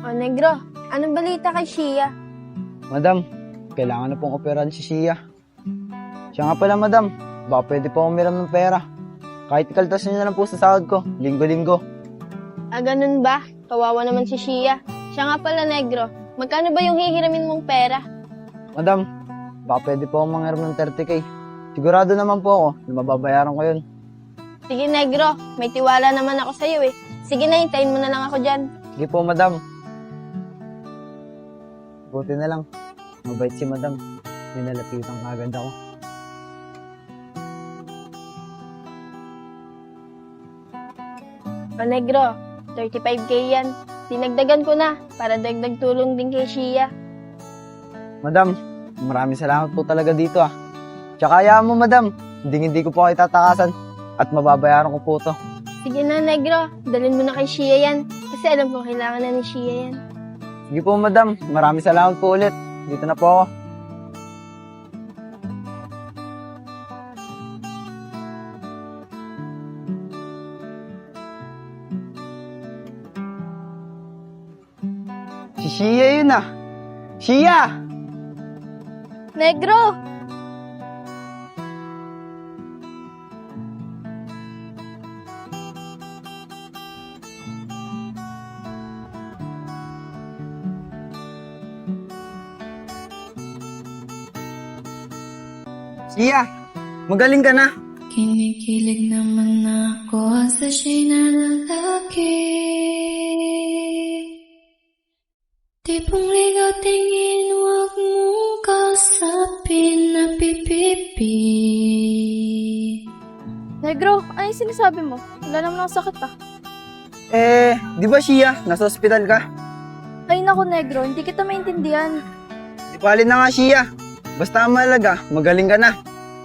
O, Negro, anong balita kay Shia? Madam, kailangan na pong operahan si Shia. Siya nga pala, madam. Baka pwede po umiram ng pera. Kahit ikaltas niyo na lang po sa sahod ko, linggo-linggo. Ah, ganun ba? Kawawa naman si Shia. Siya nga pala, Negro. Magkano ba yung hihiramin mong pera? Madam, baka pwede po akong mangiram ng 30K. Sigurado naman po ako na mababayaran ko yun. Sige, Negro. May tiwala naman ako sa'yo eh. Sige na, hintayin mo na lang ako dyan. Sige po, madam. Buti na lang. Mabait si madam. May nalapitan agad ako. O, Negro, 35K yan. Dinagdagan ko na para dagdag tulong din kay Shia. Madam, maraming salamat po talaga dito ah. Tsaka hayaan mo, madam. Hindi ko po kayo tatakasan at mababayaran ko po to. Sige na, Negro. Dalhin mo na kay Shia yan. Kasi alam ko kailangan na ni Shia yan. Sige po, madam. Maraming salamat po ulit. Dito na po ako. Si Shia yun ah. Shia! Negro! Shia! Magaling ka na. Kinikilig naman ako sa siya'y nalalaki. Tipong ligaw tingin, huwag mong kausapin na pipipi. Negro, ano yung sinasabi mo? Wala naman akong sakit ah. Di ba Shia? Nasa ospital ka? Ay naku, Negro, hindi kita maintindihan. Di palin na nga Shia. Basta ang mahalaga, magaling ka na.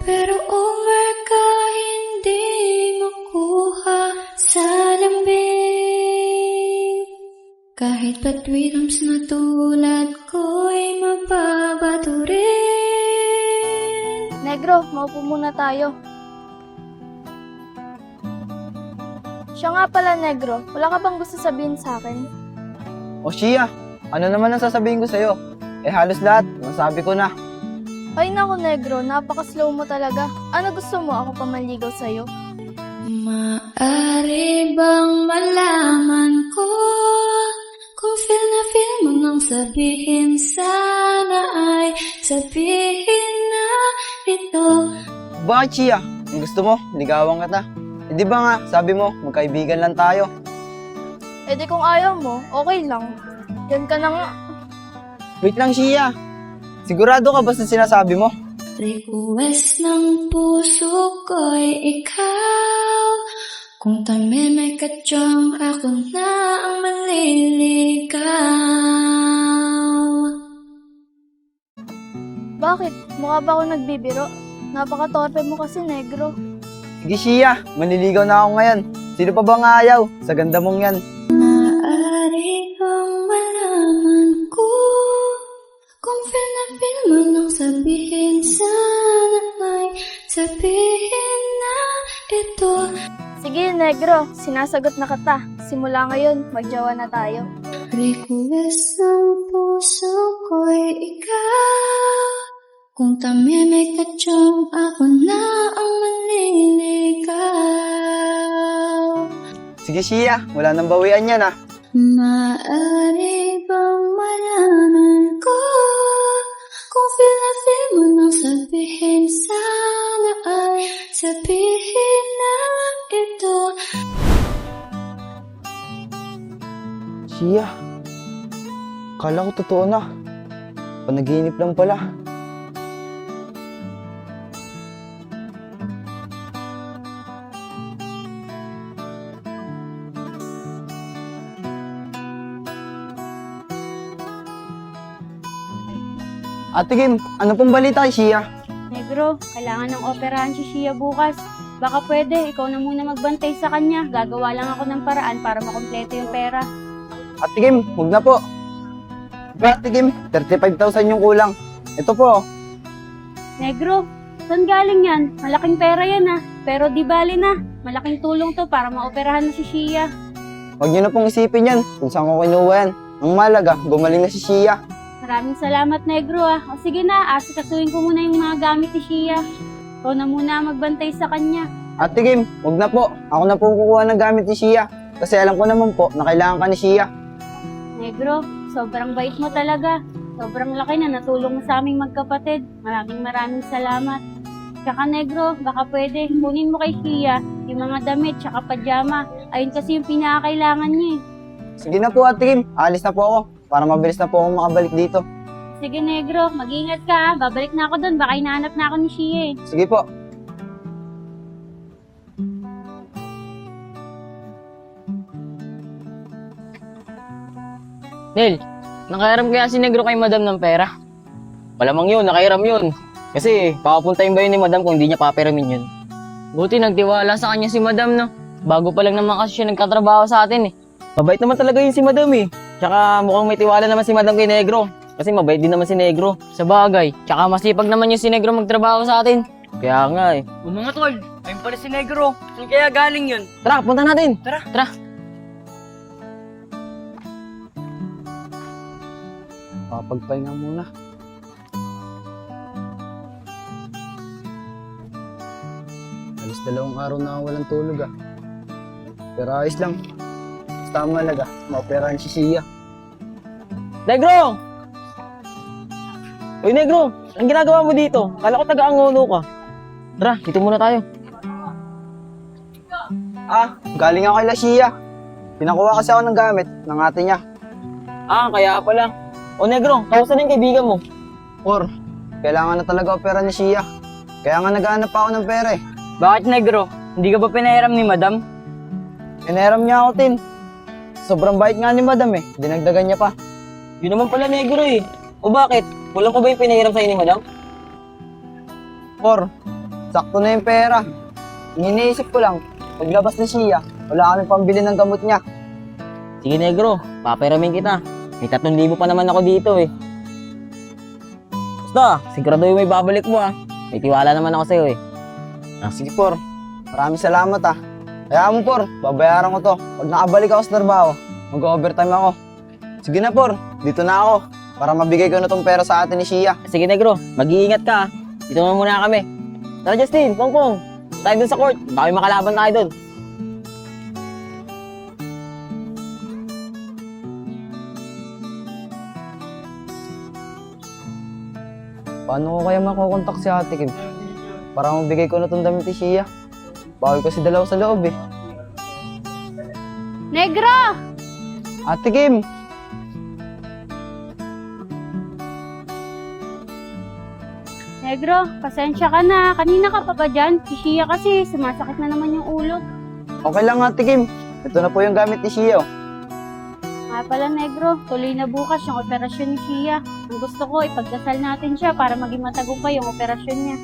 Pero over ka, hindi makuha sa lambing. Kahit patwirams na tulad ko'y mababato rin. Negro, maupo muna tayo. Siya nga pala, Negro. Wala ka bang gusto sabihin sa akin? O Shia, ano naman ang sasabihin ko sa'yo? Halos lahat, nasabi ko na. Ay naku, Negro. Napaka-slow mo talaga. Ano gusto mo? Ako pa manligaw sa'yo? Maaari bang malaman ko kung feel na feel mo nang sabihin, sana ay sabihin na ito. Bakit Shia? Kung gusto mo, ligawan kita. Di ba nga, sabi mo, magkaibigan lang tayo. Eh di kung ayaw mo, okay lang. Yan ka na nga. Wait lang Shia. Sigurado ka ba sa sinasabi mo? Request ng puso ko'y ikaw. Kung tamimik ka diyang ako na ang maliligaw. Bakit? Mukha ba ako nagbibiro? Napaka-torpe mo kasi, Negro. Sige Shia, manliligaw na ako ngayon. Sino pa ba nga ayaw? Sa ganda mong yan. Maaari bang malaman ko kung feel na feel mo nang sabihin, sana ay sabihin na ito. Sige, Negro. Sinasagot na kita. Simula ngayon, magjawa na tayo. Request ng puso ko'y ikaw. Kung tamimik ka diyang ako na ang manliligaw. Sige Shia, wala nang bawian yan ah. Maaari bang malaman ko kung feel na feel mo nang sabihin, sana ay sabihin na ito. Shia, kala ko totoo na. Panaginip lang pala. Ate Kim, ano pong balita kay Shia? Negro, kailangan ng operahan si Shia bukas. Baka pwede, ikaw na muna magbantay sa kanya. Gagawa lang ako ng paraan para makompleto yung pera. Ate Kim, huwag na po. Ate Kim, 35,000 yung kulang. Ito po. Negro, saan galing yan? Malaking pera yan ah. Pero di bali na. Malaking tulong to para maoperahan na si Shia. Huwag niyo na pong isipin yan kung saan ko kinuha yan. Ang malaga, gumaling na si Shia. Maraming salamat, Negro ah. O sige na, asikasuhin ko muna yung mga gamit ni Shia. Ikaw na muna magbantay sa kanya. Ate Kim, huwag na po. Ako na po ang kukuha ng gamit ni Shia. Kasi alam ko naman po na kailangan ka ni Shia. Negro, sobrang bait mo talaga. Sobrang laki na natulong mo sa aming magkapatid. Maraming salamat. Tsaka Negro, baka pwede, kunin mo kay Shia yung mga damit tsaka pajama. Ayun kasi yung pinakakailangan niya eh. Sige na po, Ate Kim. Alis na po ako para mabilis na po ako makabalik dito. Sige Negro, mag-ingat ka ah. Babalik na ako doon, baka hinahanap na ako ni Shia eh. Sige po. Nel, nakairam kaya si Negro kay Madam ng pera? Malamang yun, nakairam yun. Kasi, papapuntahin ba yun ni Madam kung hindi niya paperamin yun? Buti nagtiwala sa kanya si Madam, no? Bago pa lang naman kasi siya nagkatrabaho sa atin, eh. Mabait naman talaga yun si Madam, eh. Tsaka mukhang may tiwala naman si Madam kay Negro. Kasi mabait din naman si Negro. Sa bagay. Tsaka masipag naman yung si Negro magtrabaho sa atin. Kaya nga, eh. O mga tol, ayun pala si Negro. Saan kaya galing yun? Tara, punta natin. Tara. Tara. Papagpahinga muna. Alis 2 araw na walang tulog ah. Pero ayos lang. Basta ang malaga, maoperahan si Shia. Negro! Uy, Negro! Ang ginagawa mo dito? Kala ko taga-angulo ka. Tara, dito muna tayo. Ah, galing ako kay Shia. Pinakuha kasi ako ng gamit ng ate niya. Ah, kaya pala. O Negro, kamusta na yung kaibigan mo? Or, kailangan na talaga opera ni Shia. Kaya nga naghahanap pa ako ng pera eh. Bakit Negro? Hindi ka ba pinahiram ni Madam? Pinahiram niya ako, Tin. Sobrang bait nga ni Madam eh. Dinagdagan niya pa. Yun naman pala Negro eh. O bakit? Kulang pa ba yung pinahiram sa'yo ni Madam? Or, sakto na yung pera. Iniisip ko lang, paglabas ni Shia, wala kami pambili ng gamot niya. Sige Negro, paperamin kita. May 3,000 pa naman ako dito eh. Basta, sigurado yung may babalik mo ah. May tiwala naman ako sa'yo eh. Sige, Por. Maraming salamat ah. Kaya mo, Por, babayaran ko to. Pag nakabalik ako sa trabaho, mag-overtime ako. Sige na, Por. Dito na ako. Para mabigay ko na tong pera sa atin ni Shia. Sige Negro, mag-iingat ka ah. Dito na muna kami. Tara Justin, Pongpong. Tayo dun sa court. Baka may makalaban tayo dun. Paano ko kaya makukontak si Ate Kim? Para mabigay ko na tong damit ni Shia. Bawal kasi dalaw sa loob eh. Negro! Ate Kim! Negro, pasensya ka na. Kanina ka pa ba dyan? Si Shia kasi, sumasakit na naman yung ulo. Okay lang, Ate Kim. Ito na po yung gamit ni Shia. Oh. Nga pala, Negro, tuloy na bukas yung operasyon ni Shia. Ang gusto ko, ipagdasal natin siya para maging matagumpay yung operasyon niya.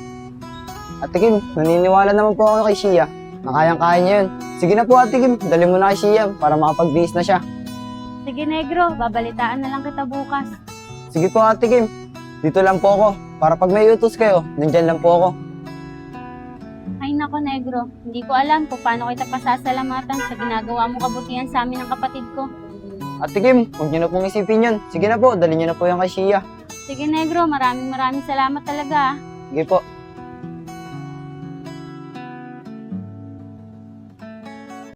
Ate Kim, naniniwala naman po ako kay Shia na kayang-kaya niya yun. Sige na po, Ate Kim. Dali mo na kay Shia para makapag-bihis na siya. Sige, Negro, babalitaan na lang kita bukas. Sige po, Ate Kim. Dito lang po ako. Para pag may utos kayo, nandyan lang po ako. Ay nako, Negro, hindi ko alam kung paano kita pasasalamatan sa ginagawa mo kabutihan sa amin ng kapatid ko. Ate Kim, huwag niyo na pong isipin yun. Sige na po, dali niyo na po yung kay Shia. Sige, Negro, maraming salamat talaga ah. Sige po.